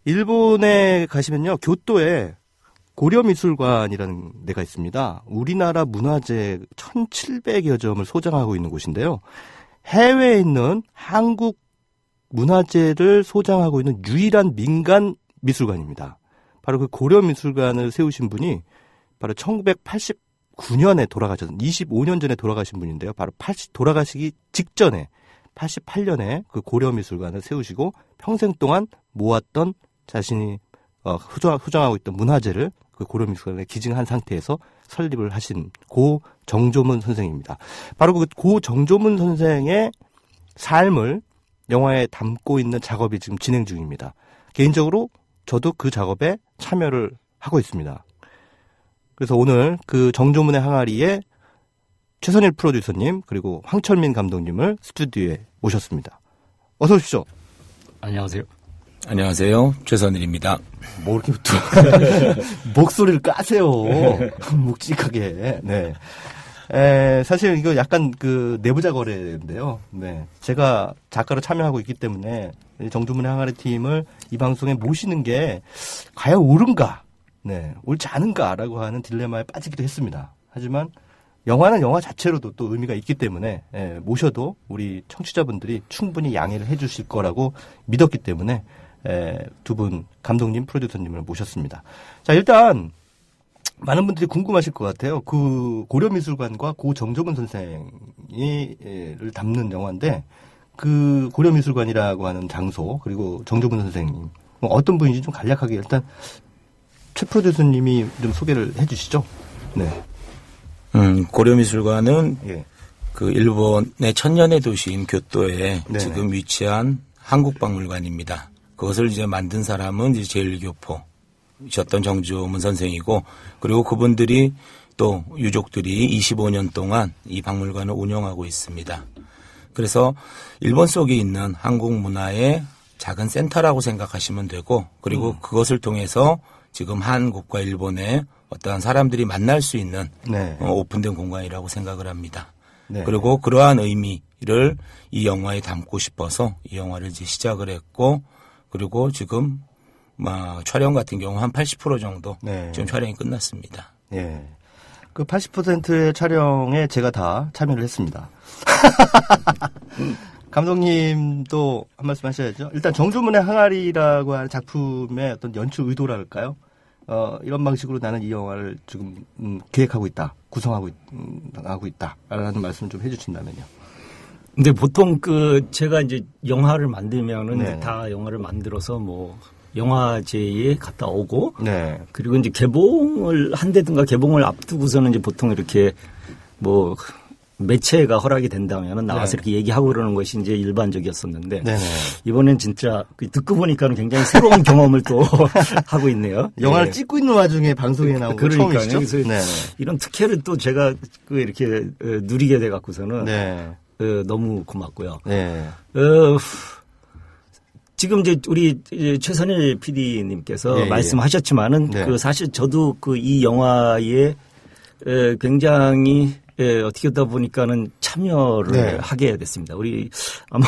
일본에 가시면요, 교토에 고려미술관이라는 데가 있습니다. 우리나라 문화재 1,700여 점을 소장하고 있는 곳인데요. 해외에 있는 한국 문화재를 소장하고 있는 유일한 민간 미술관입니다. 바로 그 고려미술관을 세우신 분이 바로 1989년에 돌아가셨던 25년 전에 돌아가신 분인데요. 바로 돌아가시기 직전에 88년에 그 고려미술관을 세우시고 평생 동안 모았던 자신이 소장하고 있던 문화재를 그 고려미술관에 기증한 상태에서 설립을 하신 고 정조문 선생입니다. 바로 그 고 정조문 선생의 삶을 영화에 담고 있는 작업이 지금 진행 중입니다. 개인적으로 저도 그 작업에 참여를 하고 있습니다. 그래서 오늘 그 정조문의 항아리에 최선일 프로듀서님 그리고 황철민 감독님을 스튜디오에 모셨습니다. 어서 오십시오. 안녕하세요. 안녕하세요. 최선일입니다. 뭐 이렇게 또 목소리를 까세요. 묵직하게. 네. 사실 이거 약간 그 내부자 거래인데요. 네. 제가 작가로 참여하고 있기 때문에 정조문의 항아리 팀을 이 방송에 모시는 게 과연 옳은가, 네, 옳지 않은가라고 하는 딜레마에 빠지기도 했습니다. 하지만 영화는 영화 자체로도 또 의미가 있기 때문에 모셔도 우리 청취자분들이 충분히 양해를 해 주실 거라고 믿었기 때문에 두 분 감독님, 프로듀서님을 모셨습니다. 자, 일단 많은 분들이 궁금하실 것 같아요. 그 고려미술관과 고 정조문 선생을 담는 영화인데 그 고려미술관이라고 하는 장소 그리고 정조문 선생님 어떤 분인지 좀 간략하게 일단 최 프로듀서님이 좀 소개를 해 주시죠. 네. 고려미술관은 그 일본의 천년의 도시인 교토에 네네. 지금 위치한 한국박물관입니다. 그것을 이제 만든 사람은 이제 제일교포셨던 정조문 선생이고, 그리고 그분들이 또 유족들이 25년 동안 이 박물관을 운영하고 있습니다. 그래서 일본 속에 있는 한국 문화의 작은 센터라고 생각하시면 되고, 그리고 그것을 통해서 지금 한국과 일본의 어떠한 사람들이 만날 수 있는 네. 오픈된 공간이라고 생각을 합니다. 네. 그리고 그러한 의미를 이 영화에 담고 싶어서 이 영화를 이제 시작을 했고, 그리고 지금 촬영 같은 경우 한 80% 정도 네. 지금 촬영이 끝났습니다. 네. 그 80%의 촬영에 제가 다 참여를 했습니다. 감독님도 한 말씀 하셔야죠. 일단 정조문의 항아리라고 하는 작품의 어떤 연출 의도랄까요? 이런 방식으로 나는 이 영화를 지금 기획하고 있다, 구성하고 있다라는 말씀 좀 해주신다면요. 근데 보통 제가 이제 영화를 만들면은 네. 다 영화를 만들어서 뭐 영화제에 갔다 오고, 네. 그리고 이제 개봉을 한다든가 개봉을 앞두고서는 이제 보통 이렇게 뭐 매체가 허락이 된다면은 나와서 네. 이렇게 얘기하고 그러는 것이 이제 일반적이었었는데 네네. 이번엔 진짜 듣고 보니까는 굉장히 새로운 경험을 또 하고 있네요. 영화를 네. 찍고 있는 와중에 방송에 나온 거 처음이시죠? 그래서 이런 특혜를 또 제가 이렇게 누리게 돼 갖고서는 네. 너무 고맙고요. 네. 지금 이제 우리 최선일 PD님께서 예, 말씀하셨지만은 네. 사실 저도 이 영화에 굉장히 어떻게 하다 보니까는 참여를 네. 하게 됐습니다. 우리 아마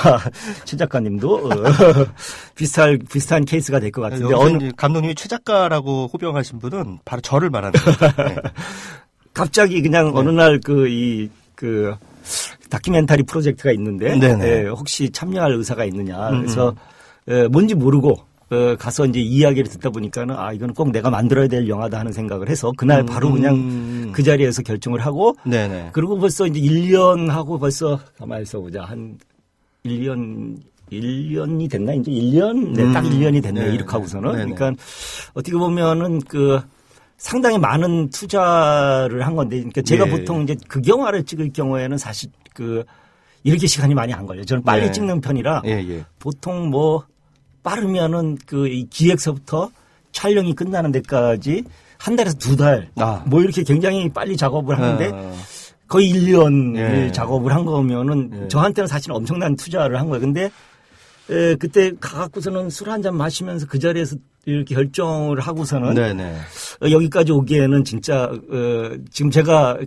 최 작가님도 비슷한 케이스가 될 것 같은데 어느 감독님이 최 작가라고 호명하신 분은 바로 저를 말하는 거예요. 네. 갑자기 그냥 네. 어느 날 다큐멘터리 프로젝트가 있는데 혹시 참여할 의사가 있느냐 그래서 뭔지 모르고 가서 이제 이야기를 듣다 보니까는 이건 꼭 내가 만들어야 될 영화다 하는 생각을 해서 그날 바로 그냥 그 자리에서 결정을 하고 네네. 그리고 벌써 이제 1년 하고 벌써 가만히 있어보자 한 1년이 됐나 이제 1년 네, 딱 1년이 됐네 이렇게 하고서는 그러니까 어떻게 보면은 상당히 많은 투자를 한 건데 그러니까 제가 보통 이제 극영화를 찍을 경우에는 사실 이렇게 시간이 많이 안 걸려요. 저는 빨리 찍는 편이라 보통 빠르면은 이 기획서부터 촬영이 끝나는 데까지 한 달에서 2달 뭐 이렇게 굉장히 빨리 작업을 하는데 거의 1년을 작업을 한 거면은 저한테는 사실 엄청난 투자를 한 거예요. 근데 그때 가갖고서는 술 한 잔 마시면서 그 자리에서 이렇게 결정을 하고서는 네네. 여기까지 오기에는 진짜 지금 제가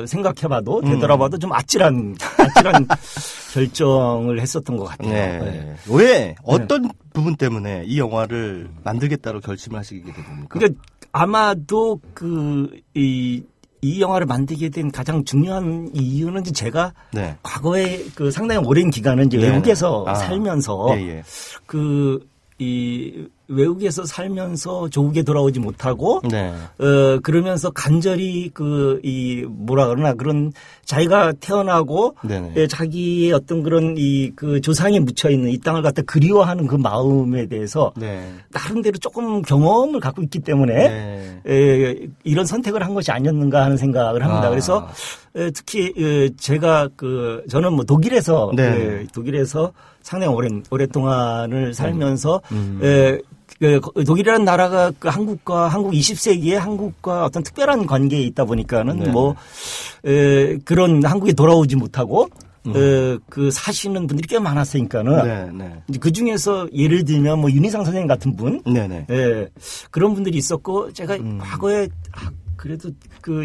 생각해봐도 되돌아봐도 좀 아찔한 결정을 했었던 것 같아요. 네. 네. 왜 어떤 부분 때문에 이 영화를 만들겠다고 결심을 하시게 됩니까? 그러니까 아마도 이 영화를 만들게 된 가장 중요한 이유는 제가 네. 과거에 상당히 오랜 기간은 이제 외국에서 살면서 이 외국에서 살면서 조국에 돌아오지 못하고 네. 그러면서 간절히 뭐라 그러나 그런 자기가 태어나고 자기의 어떤 그런 조상에 묻혀 있는 이 땅을 갖다 그리워하는 그 마음에 대해서 나름대로 조금 경험을 갖고 있기 때문에 이런 선택을 한 것이 아니었는가 하는 생각을 합니다. 그래서 특히 제가 저는 뭐 독일에서 상당히 오랫동안을 살면서 독일이라는 나라가 한국 20세기에 한국과 어떤 특별한 관계에 있다 보니까는 그런 한국에 돌아오지 못하고 사시는 분들이 꽤 많았으니까는 그 중에서 예를 들면 뭐 윤희상 선생님 같은 분 그런 분들이 있었고 제가 과거에 그래도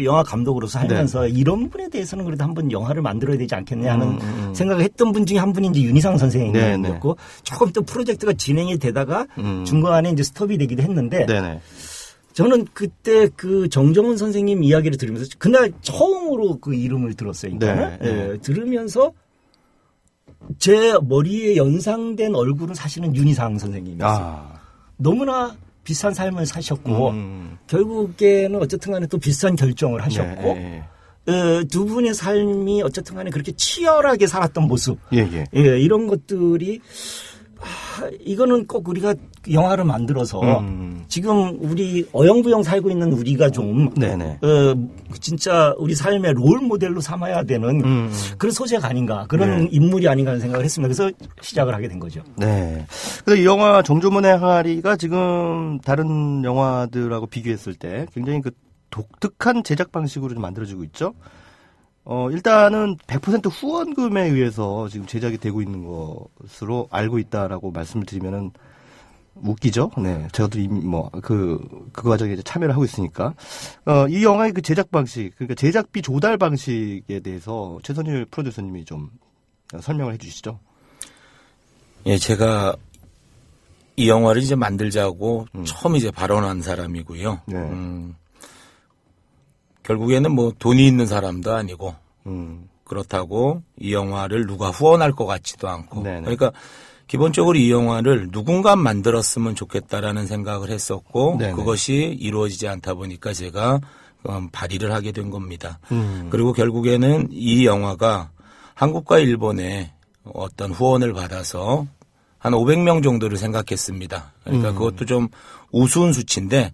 영화 감독으로서 살면서 이런 분에 대해서는 그래도 한번 영화를 만들어야 되지 않겠냐 하는 생각을 했던 분 중에 한 분이 이제 윤희상 선생님이었고 조금 또 프로젝트가 진행이 되다가 중간에 이제 스톱이 되기도 했는데 저는 그때 정정훈 선생님 이야기를 들으면서 그날 처음으로 그 이름을 들었어요. 들으면서 제 머리에 연상된 얼굴은 사실은 윤희상 선생님이었어요. 너무나 비슷한 삶을 사셨고 결국에는 어쨌든 간에 또 비슷한 결정을 하셨고 두 분의 삶이 어쨌든 간에 그렇게 치열하게 살았던 모습 이런 것들이 이거는 꼭 우리가 영화를 만들어서 지금 우리 어영부영 살고 있는 우리가 좀 진짜 우리 삶의 롤 모델로 삼아야 되는 그런 소재가 아닌가 그런 인물이 아닌가 하는 생각을 했습니다. 그래서 시작을 하게 된 거죠. 네. 그래서 이 영화 정조문의 항아리가 지금 다른 영화들하고 비교했을 때 굉장히 독특한 제작 방식으로 좀 만들어지고 있죠. 일단은 100% 후원금에 의해서 지금 제작이 되고 있는 것으로 알고 있다라고 말씀을 드리면은 웃기죠? 네. 저도 이미 그 과정에 이제 참여를 하고 있으니까. 이 영화의 그 제작 방식, 그러니까 제작비 조달 방식에 대해서 최선일 프로듀서님이 좀 설명을 해 주시죠. 예, 제가 이 영화를 이제 만들자고 처음 이제 발언한 사람이고요. 결국에는 뭐 돈이 있는 사람도 아니고 그렇다고 이 영화를 누가 후원할 것 같지도 않고 그러니까 기본적으로 이 영화를 누군가 만들었으면 좋겠다라는 생각을 했었고 그것이 이루어지지 않다 보니까 제가 발의를 하게 된 겁니다. 그리고 결국에는 이 영화가 한국과 일본의 어떤 후원을 받아서 한 500명 정도를 생각했습니다. 그러니까 그것도 좀 우스운 수치인데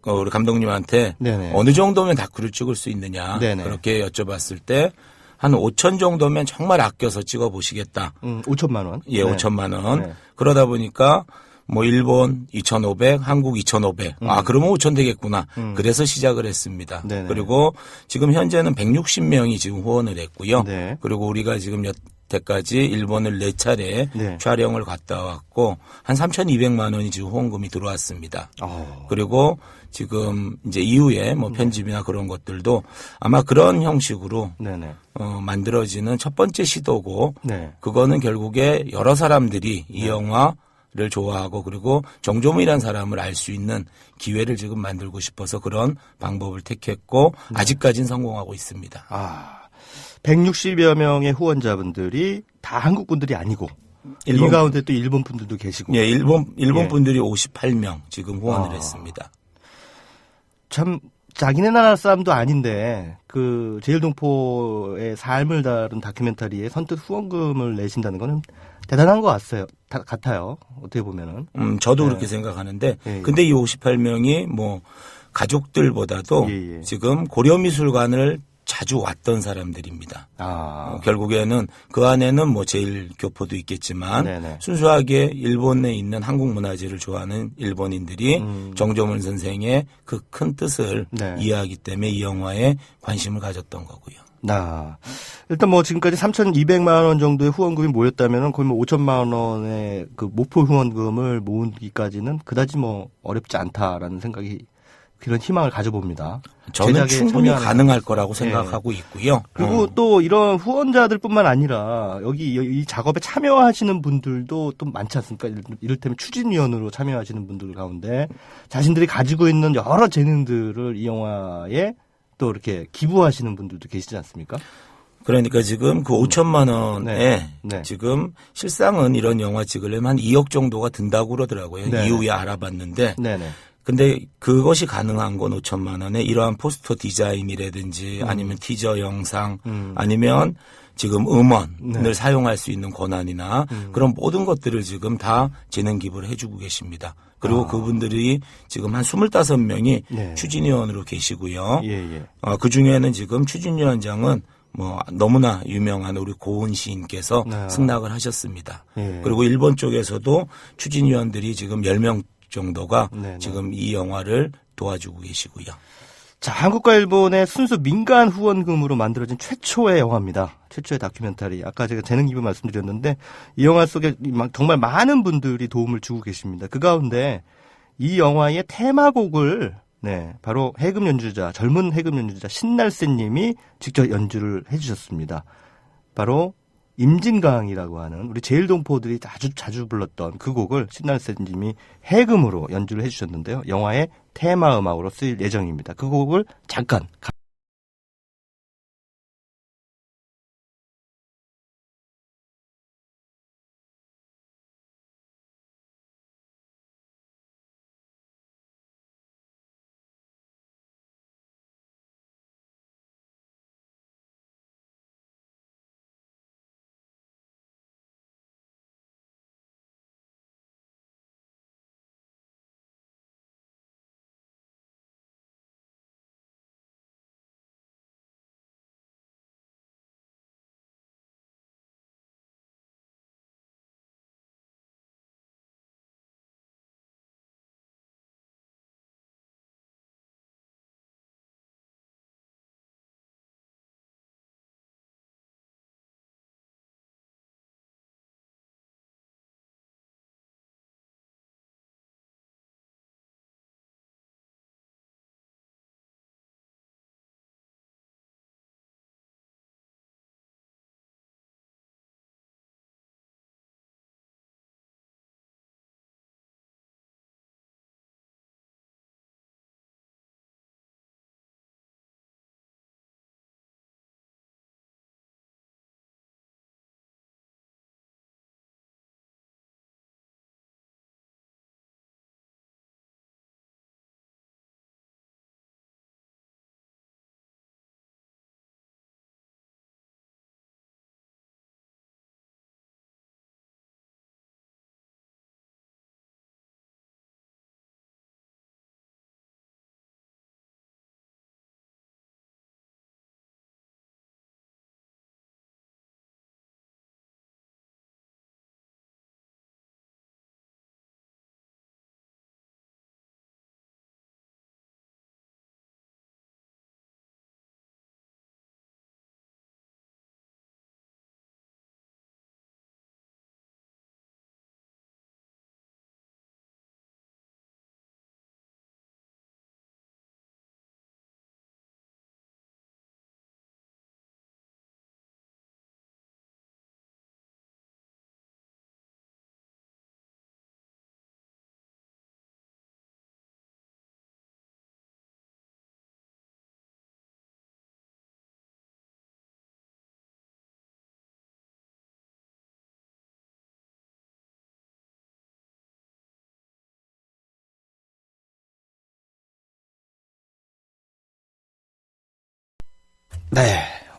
우리 감독님한테 어느 정도면 다큐를 찍을 수 있느냐 그렇게 여쭤봤을 때 한 5천 정도면 정말 아껴서 찍어보시겠다. 5천만 원? 예, 5천만 원. 그러다 보니까 뭐 일본 2,500, 한국 2,500. 그러면 5천 되겠구나. 그래서 시작을 했습니다. 그리고 지금 현재는 160명이 지금 후원을 했고요. 그리고 우리가 지금 여태까지 일본을 4차례 촬영을 갔다 왔고 한 3,200만 원이 지금 후원금이 들어왔습니다. 그리고 지금 이제 이후에 뭐 편집이나 그런 것들도 아마 그런 형식으로 만들어지는 첫 번째 시도고 그거는 결국에 여러 사람들이 이 영화를 좋아하고 그리고 정조문이라는 사람을 알 수 있는 기회를 지금 만들고 싶어서 그런 방법을 택했고 아직까지는 성공하고 있습니다. 160여 명의 후원자분들이 다 한국 분들이 아니고 이 가운데 또 일본 분들도 계시고. 예, 일본 분들이 58명 지금 후원을 했습니다. 참 자기네 나라 사람도 아닌데 그 제일동포의 삶을 다룬 다큐멘터리에 선뜻 후원금을 내신다는 거는 대단한 것 같아요. 어떻게 보면은. 저도 그렇게 생각하는데 근데 이 58명이 뭐 가족들보다도 지금 고려미술관을 자주 왔던 사람들입니다. 결국에는 그 안에는 뭐 제일교포도 있겠지만 순수하게 일본에 있는 한국 문화재를 좋아하는 일본인들이 정조문 선생의 그 큰 뜻을 이해하기 때문에 이 영화에 관심을 가졌던 거고요. 일단 뭐 지금까지 3,200만 원 정도의 후원금이 모였다면은 거의 뭐 5천만 원의 그 목표 후원금을 모으기까지는 그다지 뭐 어렵지 않다라는 생각이 그런 희망을 가져봅니다. 저는 충분히 가능할 거라고 생각하고 있고요. 그리고 또 이런 후원자들뿐만 아니라 여기 이 작업에 참여하시는 분들도 또 많지 않습니까? 이를테면 추진위원으로 참여하시는 분들 가운데 자신들이 가지고 있는 여러 재능들을 이 영화에 또 이렇게 기부하시는 분들도 계시지 않습니까? 그러니까 지금 그 5천만 원에 지금 실상은 이런 영화 찍으려면 한 2억 정도가 든다고 그러더라고요. 이후에 알아봤는데. 근데 그것이 가능한 건 5천만 원에 이러한 포스터 디자인이라든지 아니면 티저 영상 아니면 지금 음원을 사용할 수 있는 권한이나 그런 모든 것들을 지금 다 재능 기부를 해주고 계십니다. 그리고 그분들이 지금 한 25명이 추진위원으로 계시고요. 그 중에는 지금 추진위원장은 뭐 너무나 유명한 우리 고은 시인께서 승낙을 하셨습니다. 그리고 일본 쪽에서도 추진위원들이 지금 10명 정도가 지금 이 영화를 도와주고 계시고요. 자, 한국과 일본의 순수 민간 후원금으로 만들어진 최초의 영화입니다. 최초의 다큐멘터리. 아까 제가 재능 기부 말씀드렸는데 이 영화 속에 정말 많은 분들이 도움을 주고 계십니다. 그 가운데 이 영화의 테마곡을 바로 해금 연주자, 젊은 해금 연주자 신날세 님이 직접 연주를 해주셨습니다. 바로 임진강이라고 하는 우리 제일동포들이 아주 자주 불렀던 그 곡을 신날세 님이 해금으로 연주를 해주셨는데요. 영화의 테마 음악으로 쓰일 예정입니다. 그 곡을 잠깐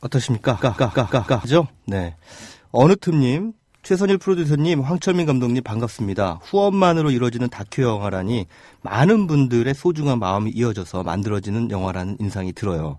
어떠십니까? 죠? 어느 틈님, 최선일 프로듀서님, 황철민 감독님 반갑습니다. 후원만으로 이루어지는 다큐 영화라니 많은 분들의 소중한 마음이 이어져서 만들어지는 영화라는 인상이 들어요.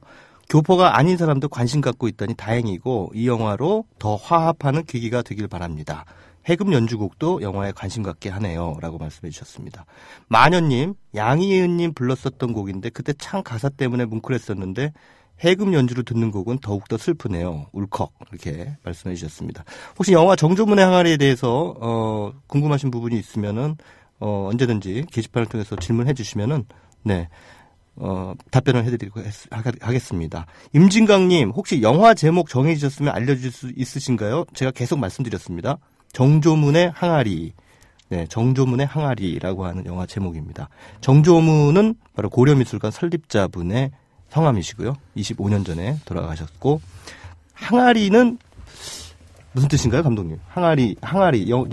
교포가 아닌 사람도 관심 갖고 있다니 다행이고 이 영화로 더 화합하는 계기가 되길 바랍니다. 해금 연주곡도 영화에 관심 갖게 하네요. 라고 말씀해 주셨습니다. 마녀님, 양희은님 불렀었던 곡인데 그때 참 가사 때문에 뭉클했었는데 해금 연주를 듣는 곡은 더욱더 슬프네요. 울컥 이렇게 말씀해 주셨습니다. 혹시 영화 정조문의 항아리에 대해서 궁금하신 부분이 있으면은 언제든지 게시판을 통해서 질문해 주시면은 네. 답변을 해드리고 하겠습니다. 임진강님, 혹시 영화 제목 정해주셨으면 알려주실 수 있으신가요? 제가 계속 말씀드렸습니다. 정조문의 항아리. 네, 정조문의 항아리라고 하는 영화 제목입니다. 정조문은 바로 고려미술관 설립자분의 성함이시고요. 25년 전에 돌아가셨고, 항아리는 무슨 뜻인가요, 감독님? 항아리,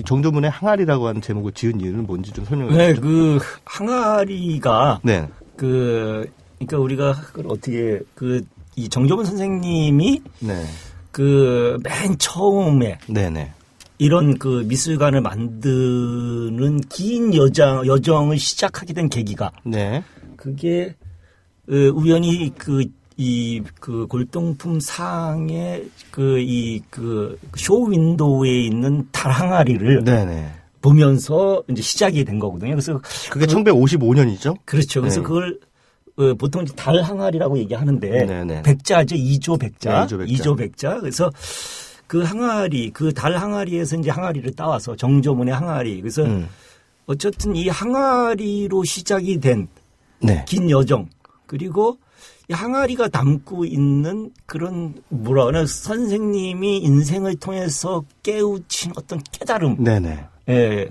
정조문의 항아리라고 하는 제목을 지은 이유는 뭔지 좀 설명해 주시죠. 네, 그 항아리가 네. 그러니까 우리가 그걸 어떻게 이 정조문 선생님이 네. 맨 처음에 네네. 이런 미술관을 만드는 긴 여정을 시작하게 된 계기가 네. 그게 우연히 이 골동품 상의 쇼 윈도우에 있는 달 항아리를 네네. 보면서 이제 시작이 된 거거든요. 그래서 그게 1955년이죠? 그렇죠. 그래서 네. 그걸 보통 달 항아리라고 얘기하는데 네네. 백자죠. 2조 백자. 네, 2조 백자. 그래서 그 항아리, 달 항아리에서 이제 항아리를 따와서 정조문의 항아리. 그래서 어쨌든 이 항아리로 시작이 된 긴 네. 여정. 그리고 이 항아리가 담고 있는 그런 선생님이 인생을 통해서 깨우친 어떤 깨달음. 네네. 예,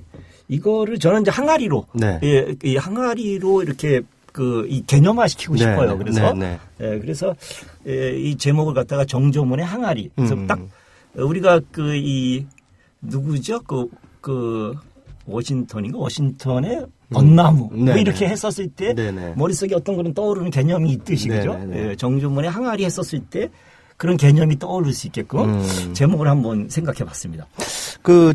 이거를 저는 이제 항아리로, 네. 예, 이 항아리로 이렇게 이 개념화 시키고 네, 싶어요. 그래서, 네, 네. 예, 그래서 이 제목을 갖다가 정조문의 항아리. 그래서 딱 우리가 누구죠? 워싱턴의 벚나무 뭐 이렇게 했었을 때 네네. 머릿속에 어떤 그런 떠오르는 개념이 있듯이 그죠? 네네. 예, 정조문의 항아리 했었을 때 그런 개념이 떠오를 수 있게끔 제목을 한번 생각해 봤습니다.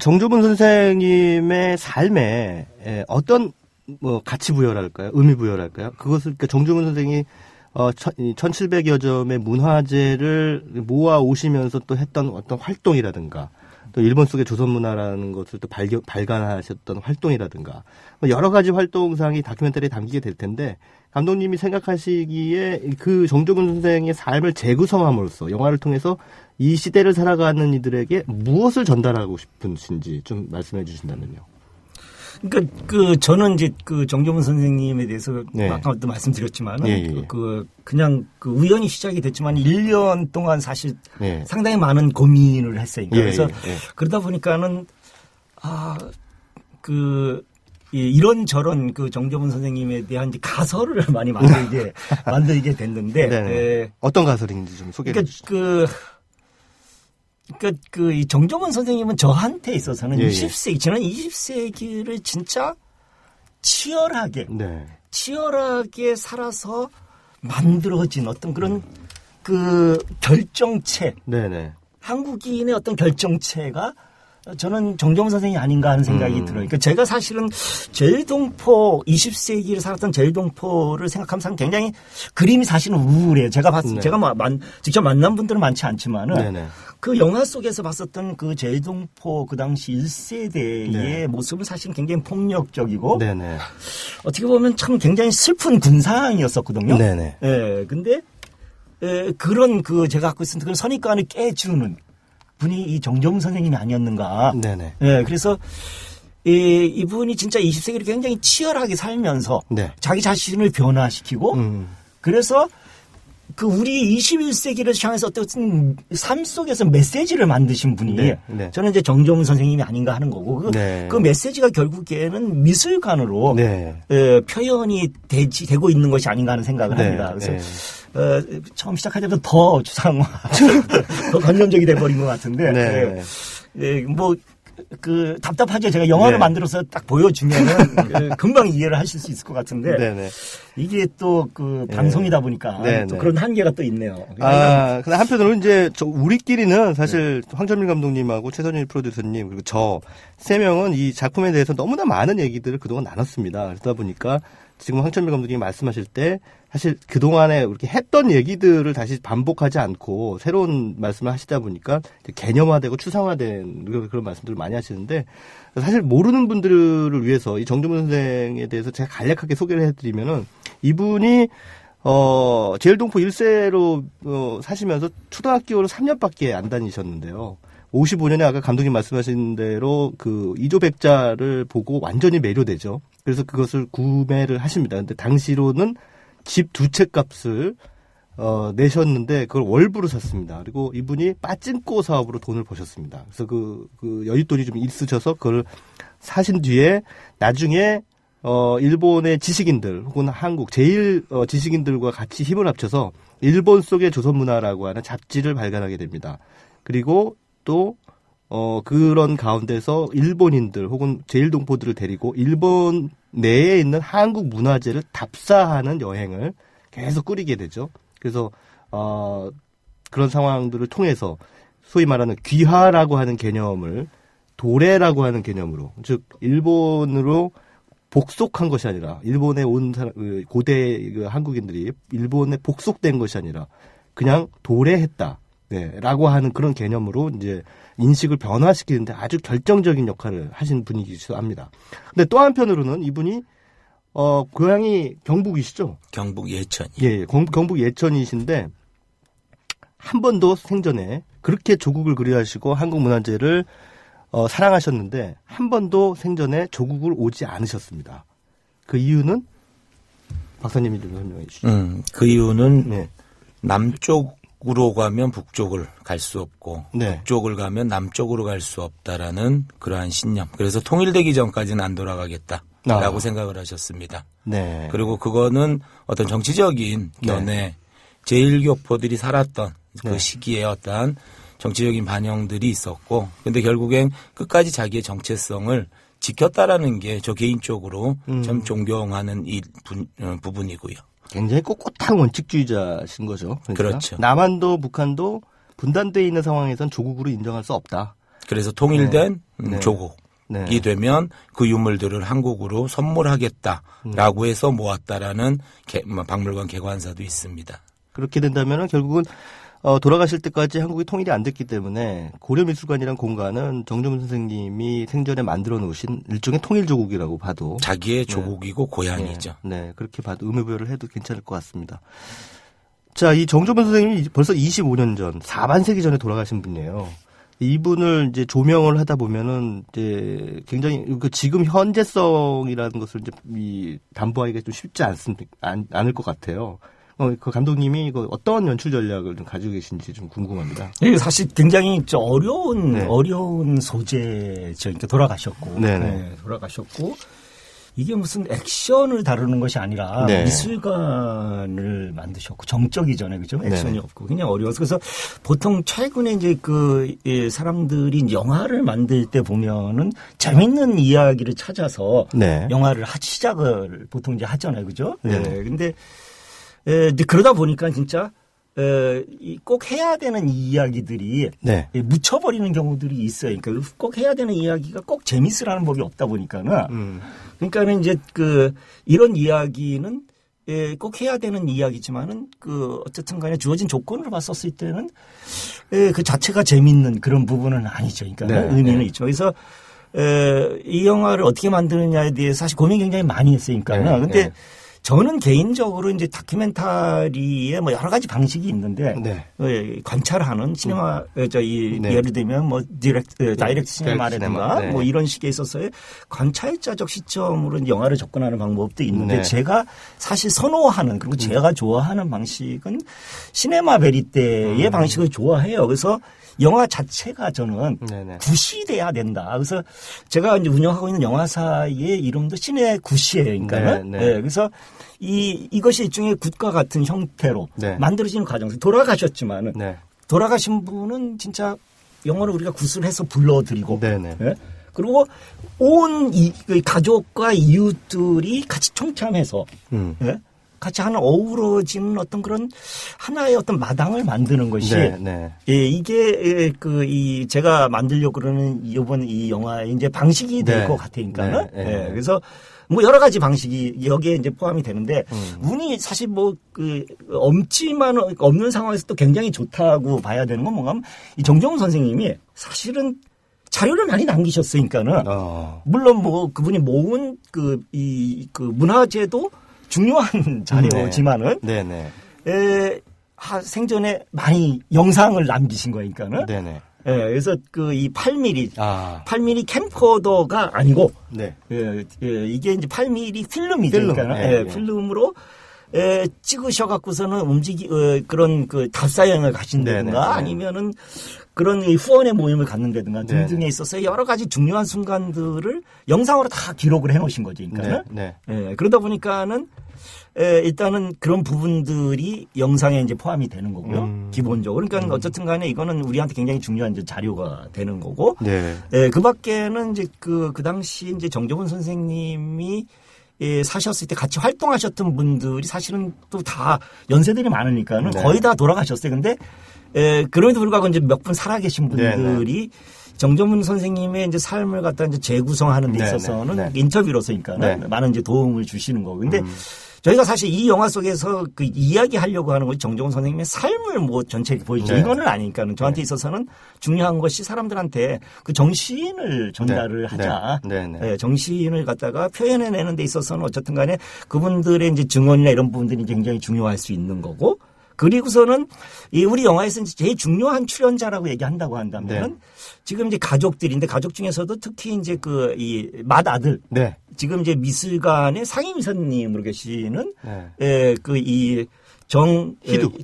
정조문 선생님의 삶에 어떤 가치 부여랄까요? 의미 부여랄까요? 그것을 정조문 선생이 1700여 점의 문화재를 모아 오시면서 또 했던 어떤 활동이라든가 또 일본 속의 조선 문화라는 것을 또 발간하셨던 활동이라든가 여러 가지 활동상이 다큐멘터리에 담기게 될 텐데 감독님이 생각하시기에 그 정조문 선생의 삶을 재구성함으로써 영화를 통해서 이 시대를 살아가는 이들에게 무엇을 전달하고 싶으신지 좀 말씀해 주신다면요. 그러니까 저는 이제 정조문 선생님에 대해서 네. 아까도 말씀드렸지만은 예. 그냥 우연히 시작이 됐지만 1년 동안 사실 예. 상당히 많은 고민을 했어요. 예. 그래서 예. 그러다 보니까는 이런저런 정조문 선생님에 대한 이제 가설을 많이 만들게 됐는데 어떤 가설인지 좀 소개해 주시죠. 이 정조문 선생님은 저한테 있어서는 예. 20세기, 지난 20세기를 진짜 치열하게 살아서 만들어진 어떤 그런 결정체. 네네. 한국인의 어떤 결정체가 저는 정조문 선생이 아닌가 하는 생각이 들어요. 그러니까 제가 사실은 제일동포 20세기를 살았던 제일동포를 생각하면 굉장히 그림이 사실은 우울해요. 제가 직접 만난 분들은 많지 않지만은 네네. 그 영화 속에서 봤었던 그 제일동포 그 당시 1세대의 네. 모습은 사실은 굉장히 폭력적이고 네네. 어떻게 보면 참 굉장히 슬픈 군상이었었거든요. 네네. 예, 근데 그런 제가 갖고 있었던 그런 선입관을 깨주는 분이 이 정조문 선생님이 아니었는가. 네네. 예, 그래서 이분이 진짜 20세기를 굉장히 치열하게 살면서 네. 자기 자신을 변화시키고 그래서 우리 21세기를 향해서 어떤 삶 속에서 메시지를 만드신 분이 네. 네. 저는 이제 정조문 선생님이 아닌가 하는 거고 그 메시지가 결국에는 미술관으로 표현이 되고 있는 것이 아닌가 하는 생각을 합니다. 그래서 처음 시작하자마자 더 추상화, 더 관념적이 돼버린 것 같은데 답답하죠. 제가 영화를 만들어서 딱 보여주면은 금방 이해를 하실 수 있을 것 같은데 네네. 이게 또 방송이다 보니까 또 그런 한계가 또 있네요. 근데 한편으로는 이제 우리끼리는 사실 황철민 감독님하고 최선일 프로듀서님 그리고 저 세 명은 이 작품에 대해서 너무나 많은 얘기들을 그동안 나눴습니다. 그러다 보니까 지금 황철민 감독님이 말씀하실 때 사실 그동안에 이렇게 했던 얘기들을 다시 반복하지 않고 새로운 말씀을 하시다 보니까 개념화되고 추상화된 그런 말씀들을 많이 하시는데 사실 모르는 분들을 위해서 이 정조문 선생에 대해서 제가 간략하게 소개를 해드리면은 이분이 제일동포 1세로 사시면서 초등학교를 3년밖에 안 다니셨는데요. 55년에 아까 감독님 말씀하신 대로 그 이조백자를 보고 완전히 매료되죠. 그래서 그것을 구매를 하십니다. 근데 당시로는 집 2채 값을 내셨는데 그걸 월부로 샀습니다. 그리고 이분이 빠찡꼬 사업으로 돈을 버셨습니다. 그래서 그 여윳돈이 좀 있으셔서 그걸 사신 뒤에 나중에 일본의 지식인들 혹은 한국 제일 지식인들과 같이 힘을 합쳐서 일본 속의 조선문화라고 하는 잡지를 발간하게 됩니다. 그리고 또 그런 가운데서 일본인들 혹은 제일동포들을 데리고 일본 내에 있는 한국 문화재를 답사하는 여행을 계속 꾸리게 되죠. 그래서 그런 상황들을 통해서 소위 말하는 귀화라고 하는 개념을 도래라고 하는 개념으로, 즉 일본으로 복속한 것이 아니라 일본에 온 고대 한국인들이 일본에 복속된 것이 아니라 그냥 도래했다. 네, 라고 하는 그런 개념으로 이제 인식을 변화시키는데 아주 결정적인 역할을 하신 분이기도 합니다. 근데 또 한편으로는 이분이 고향이 경북이시죠? 경북 예천. 예, 경북 예천이신데 한 번도 생전에 그렇게 조국을 그리하시고 한국 문화재를 사랑하셨는데 한 번도 생전에 조국을 오지 않으셨습니다. 그 이유는 박사님이 좀 설명해 주시죠. 그 이유는 네. 남쪽으로 가면 북쪽을 갈 수 없고 네. 북쪽을 가면 남쪽으로 갈 수 없다라는 그러한 신념. 그래서 통일되기 전까지는 안 돌아가겠다라고 생각을 하셨습니다. 네. 그리고 그거는 어떤 정치적인 견해, 네. 제일교포들이 살았던 그 네. 시기에 어떤 정치적인 반영들이 있었고, 근데 결국엔 끝까지 자기의 정체성을 지켰다라는 게 저 개인적으로 참 존경하는 부분이고요. 굉장히 꼿꼿한 원칙주의자신 거죠. 그러니까 그렇죠. 남한도 북한도 분단되어 있는 상황에선 조국으로 인정할 수 없다. 그래서 통일된 네. 조국이 네. 되면 그 유물들을 한국으로 선물하겠다라고 해서 모았다라는 박물관 개관사도 있습니다. 그렇게 된다면 결국은 돌아가실 때까지 한국이 통일이 안 됐기 때문에 고려미술관이란 공간은 정조문 선생님이 생전에 만들어 놓으신 일종의 통일조국이라고 봐도 자기의 조국이고 네. 고향이죠. 네, 그렇게 봐도 의미부여를 해도 괜찮을 것 같습니다. 자, 이 정조문 선생님이 벌써 25년 전, 4반세기 전에 돌아가신 분이에요. 이분을 이제 조명을 하다 보면은 이제 굉장히 지금 현재성이라는 것을 이제 담보하기가 좀 쉽지 않을 것 같아요. 그 감독님이 어떤 연출 전략을 좀 가지고 계신지 좀 궁금합니다. 네, 사실 굉장히 어려운 소재죠. 그러니까 돌아가셨고. 네, 돌아가셨고. 이게 무슨 액션을 다루는 것이 아니라 네. 미술관을 만드셨고 정적이잖아요. 그죠? 액션이 네. 없고. 그냥 어려워서. 그래서 보통 최근에 이제 사람들이 이제 영화를 만들 때 보면은 재밌는 이야기를 찾아서 네. 영화를 시작을 보통 이제 하잖아요. 그죠? 네. 근데 이제 그러다 보니까 진짜 꼭 해야 되는 이야기들이 네. 묻혀버리는 경우들이 있어요. 그러니까 꼭 해야 되는 이야기가 꼭 재밌으라는 법이 없다 보니까는 그러니까는 이제 이런 이야기는 꼭 해야 되는 이야기지만은 어쨌든 간에 주어진 조건으로 봤었을 때는 그 자체가 재밌는 그런 부분은 아니죠. 그러니까 네. 의미는 네. 있죠. 그래서 이 영화를 어떻게 만드느냐에 대해서 사실 고민 굉장히 많이 했으니까는 근데 네. 저는 개인적으로 이제 다큐멘터리에 뭐 여러 가지 방식이 있는데 네. 관찰하는 시네마 네. 예를 들면 뭐 다이렉트 시네마라든가 네. 뭐 이런 식에 있어서의 관찰자적 시점으로 영화를 접근하는 방법도 있는데 네. 제가 사실 선호하는 그리고 제가 좋아하는 방식은 시네마 베리테의 방식을 좋아해요. 그래서 영화 자체가 저는 네네. 굿이 돼야 된다. 그래서 제가 이제 운영하고 있는 영화사의 이름도 시네 굿이에요. 그러니까 네, 그래서 이것이 일종의 굿과 같은 형태로 네. 만들어지는 과정에서 돌아가셨지만은 네. 돌아가신 분은 진짜 영화를 우리가 굿을 해서 불러드리고 네? 그리고 온 가족과 이웃들이 같이 총참해서 네? 같이 하나 어우러지는 어떤 그런 하나의 어떤 마당을 만드는 것이 예, 이게 제가 만들려고 그러는 이번 이 영화의 이제 방식이 될 것 같으니까는 예, 그래서 뭐 여러 가지 방식이 여기에 이제 포함이 되는데 운이 사실 뭐 없는 상황에서 또 굉장히 좋다고 봐야 되는 건 뭔가 하면 이 정정훈 선생님이 사실은 자료를 많이 남기셨으니까는 물론 뭐 그분이 모은 그 문화재도 중요한 자료지만은 네네. 생전에 많이 영상을 남기신 거니까는. 네네. 그래서 이 8mm 캠코더가 아니고, 네. 이게 이제 8mm 필름이죠. 그러니까 필름으로 찍으셔갖고서는 그런 그 답사여행을 가신다든가 아니면은 그런 후원의 모임을 갖는다든가 등등에 있어서 여러 가지 중요한 순간들을 영상으로 다 기록을 해놓으신 거죠. 그러니까는. 그러다 보니까는 일단은 그런 부분들이 영상에 이제 포함이 되는 거고요. 기본적으로. 그러니까 어쨌든 간에 이거는 우리한테 굉장히 중요한 이제 자료가 되는 거고. 그 밖에는 이제 그 당시 이제 정정훈 선생님이 사셨을 때 같이 활동하셨던 분들이 사실은 또 다 연세들이 많으니까는 거의 다 돌아가셨어요. 근데 그럼에도 불구하고 이제 몇 분 살아계신 분들이 정정훈 선생님의 이제 삶을 갖다 이제 재구성하는 데 있어서는 인터뷰로서니까는 많은 이제 도움을 주시는 거고. 근데 저희가 사실 이 영화 속에서 그 이야기하려고 하는 것이 정정훈 선생님의 삶을 뭐 전체 보여주죠. 이거는 아니니까는 저한테 있어서는 중요한 것이 사람들한테 그 정신을 전달을 하자. 정신을 갖다가 표현해내는 데 있어서는 어쨌든 간에 그분들의 이제 증언이나 이런 부분들이 굉장히 중요할 수 있는 거고. 그리고서는 우리 영화에서 제일 중요한 출연자라고 얘기한다고 한다면은 지금 이제 가족들인데 가족 중에서도 특히 이제 이 맏아들. 지금 이제 미술관의 상임이사님으로 계시는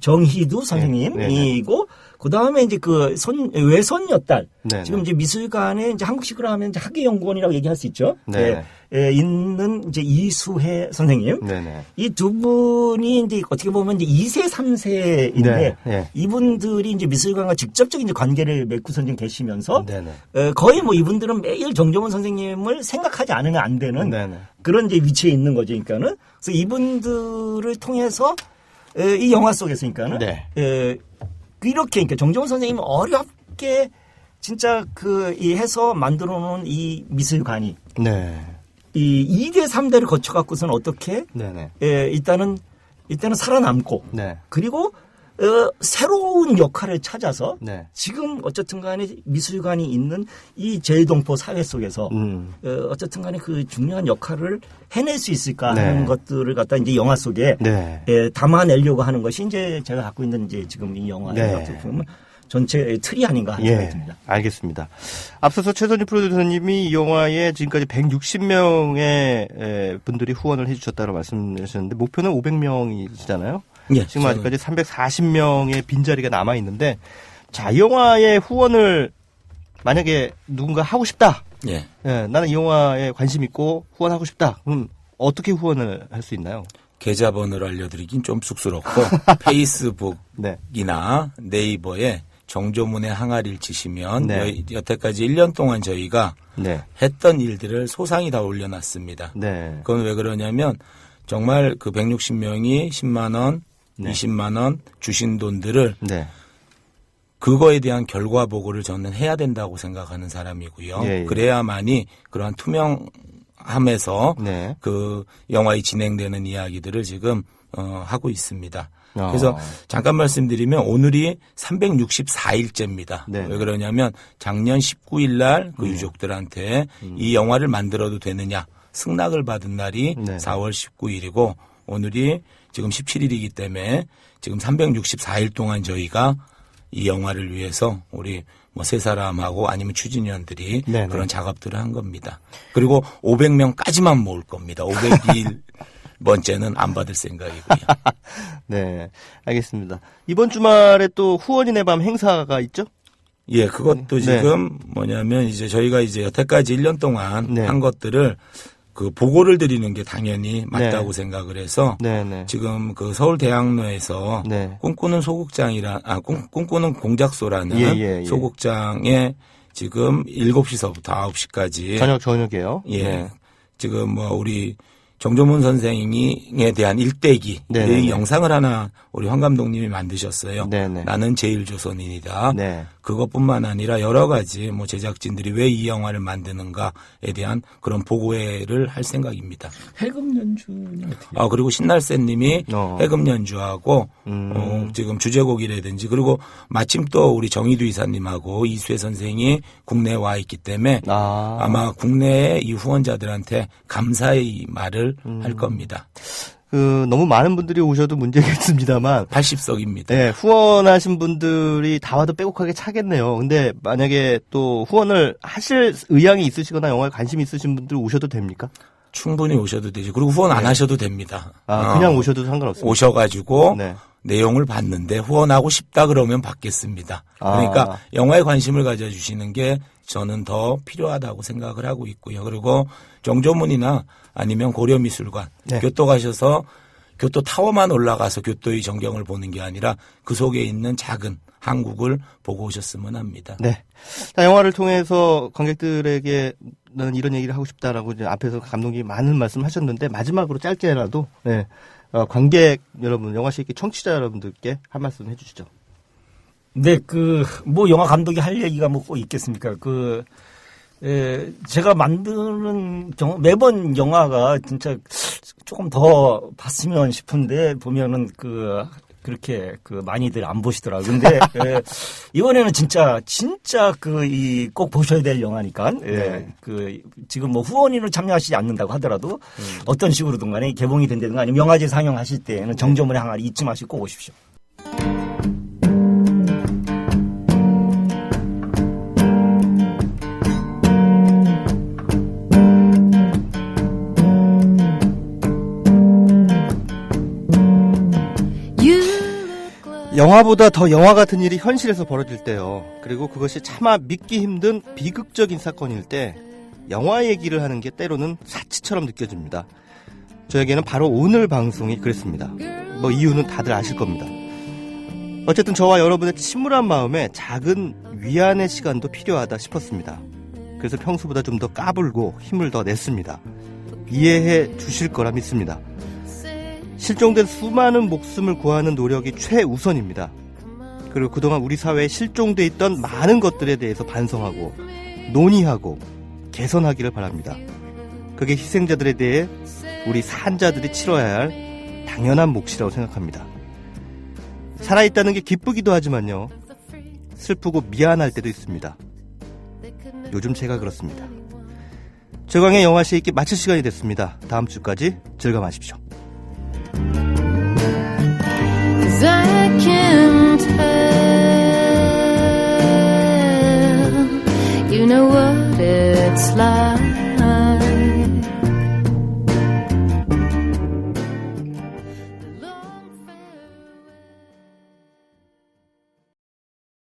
정희두 선생님이고 그다음에 이제 그 외손녀딸. 지금 이제 미술관에 이제 한국식으로 하면 이제 학예연구원이라고 얘기할 수 있죠. 있는 이제 이수혜 선생님. 이 두 분이 이제 어떻게 보면 이제 2세, 3세인데 이분들이 이제 미술관과 직접적인 이제 관계를 맺고서 이제 계시면서 거의 뭐 이분들은 매일 정정훈 선생님을 생각하지 않으면 안 되는 그런 이제 위치에 있는 거죠. 그러니까는 그래서 이분들을 통해서 이 영화 속에서니까는 이렇게 그러니까 정정훈 선생님은 어렵게 진짜 해서 만들어 놓은 이 미술관이 이 2대 3대를 거쳐 갖고서는 어떻게 일단은 살아남고 그리고 새로운 역할을 찾아서 지금 어쨌든 간에 미술관이 있는 이 제일동포 사회 속에서 어쨌든 간에 그 중요한 역할을 해낼 수 있을까 하는 것들을 갖다 이제 영화 속에 담아내려고 하는 것이 이제 제가 갖고 있는 이제 지금 이 영화의 어떻게 보면 전체 틀이 아닌가 하는 생각이 듭니다. 알겠습니다. 앞서서 최선희 프로듀서님이 이 영화에 지금까지 160명의 분들이 후원을 해주셨다고 말씀하셨는데 목표는 500명이시잖아요. 지금 아직까지 340명의 빈자리가 남아있는데 자, 이 영화의 후원을 만약에 누군가 하고 싶다. 나는 이 영화에 관심 있고 후원하고 싶다. 그럼 어떻게 후원을 할 수 있나요? 계좌번호를 알려드리긴 좀 쑥스럽고 페이스북이나 네이버에 정조문의 항아리를 치시면 여태까지 1년 동안 저희가 했던 일들을 소상히 다 올려놨습니다. 그건 왜 그러냐면 정말 그 160명이 10만 원, 20만 원 주신 돈들을 그거에 대한 결과 보고를 저는 해야 된다고 생각하는 사람이고요. 그래야만이 그러한 투명함에서 그 영화에 진행되는 이야기들을 지금 하고 있습니다. 그래서 잠깐 말씀드리면 오늘이 364일째입니다. 왜 그러냐면 작년 19일 날 그 유족들한테 이 영화를 만들어도 되느냐 승낙을 받은 날이 4월 19일이고 오늘이 지금 17일이기 때문에 지금 364일 동안 저희가 이 영화를 위해서 우리 뭐 세 사람하고 아니면 추진위원들이 그런 작업들을 한 겁니다. 그리고 500명까지만 모을 겁니다. 500일 번째는 안 받을 생각이고요. 알겠습니다. 이번 주말에 또 후원인의 밤 행사가 있죠? 그것도 지금 뭐냐면 이제 저희가 이제 여태까지 1년 동안 한 것들을 그 보고를 드리는 게 당연히 맞다고 생각을 해서 지금 그 서울대학로에서 꿈꾸는 꿈꾸는 공작소라는 소극장에 지금 7시서부터 9시까지 저녁이에요. 지금 뭐 우리 정조문 선생에 대한 일대기 이 영상을 하나 우리 황 감독님이 만드셨어요. 나는 제일조선인이다. 그것뿐만 아니라 여러 가지 뭐 제작진들이 왜 이 영화를 만드는가에 대한 그런 보고회를 할 생각입니다. 해금 연주는 어떻게? 그리고 신날새님이 해금 연주하고 지금 주제곡이라든지 그리고 마침 또 우리 정희두 이사님하고 이수혜 선생이 국내에 와 있기 때문에 아마 국내의 이 후원자들한테 감사의 말을 할 겁니다. 너무 많은 분들이 오셔도 문제겠습니다만 80석입니다. 네, 후원하신 분들이 다 와도 빼곡하게 차겠네요. 근데 만약에 또 후원을 하실 의향이 있으시거나 영화에 관심이 있으신 분들 오셔도 됩니까? 충분히 오셔도 되죠. 그리고 후원 안 하셔도 됩니다. 그냥 오셔도 상관없습니다. 오셔가지고 내용을 봤는데 후원하고 싶다 그러면 받겠습니다. 그러니까 영화에 관심을 가져주시는 게 저는 더 필요하다고 생각을 하고 있고요. 그리고 정조문이나 아니면 고려미술관, 교토 가셔서 교토 타워만 올라가서 교토의 전경을 보는 게 아니라 그 속에 있는 작은 한국을 보고 오셨으면 합니다. 네. 자, 영화를 통해서 관객들에게 나는 이런 얘기를 하고 싶다라고 이제 앞에서 감독님이 많은 말씀 하셨는데 마지막으로 짧게라도 관객 여러분, 영화 시기 청취자 여러분들께 한 말씀 해주시죠. 네, 영화 감독이 할 얘기가 꼭 있겠습니까? 제가 만드는 매번 영화가 진짜 조금 더 봤으면 싶은데 보면은 그렇게 많이들 안 보시더라고요. 근데 이번에는 진짜 꼭 보셔야 될 영화니까. 지금 후원인으로 참여하시지 않는다고 하더라도 어떤 식으로든 간에 개봉이 된다든가 아니면 영화제 상영하실 때는 정조문의 항아리 잊지 마시고 꼭 오십시오. 영화보다 더 영화 같은 일이 현실에서 벌어질 때요. 그리고 그것이 차마 믿기 힘든 비극적인 사건일 때 영화 얘기를 하는 게 때로는 사치처럼 느껴집니다. 저에게는 바로 오늘 방송이 그랬습니다. 이유는 다들 아실 겁니다. 어쨌든 저와 여러분의 침울한 마음에 작은 위안의 시간도 필요하다 싶었습니다. 그래서 평소보다 좀 더 까불고 힘을 더 냈습니다. 이해해 주실 거라 믿습니다. 실종된 수많은 목숨을 구하는 노력이 최우선입니다. 그리고 그동안 우리 사회에 실종돼 있던 많은 것들에 대해서 반성하고 논의하고 개선하기를 바랍니다. 그게 희생자들에 대해 우리 산자들이 치러야 할 당연한 몫이라고 생각합니다. 살아있다는 게 기쁘기도 하지만요, 슬프고 미안할 때도 있습니다. 요즘 제가 그렇습니다. 최광의 영화 시익기 마칠 시간이 됐습니다. 다음 주까지 즐거워하십시오.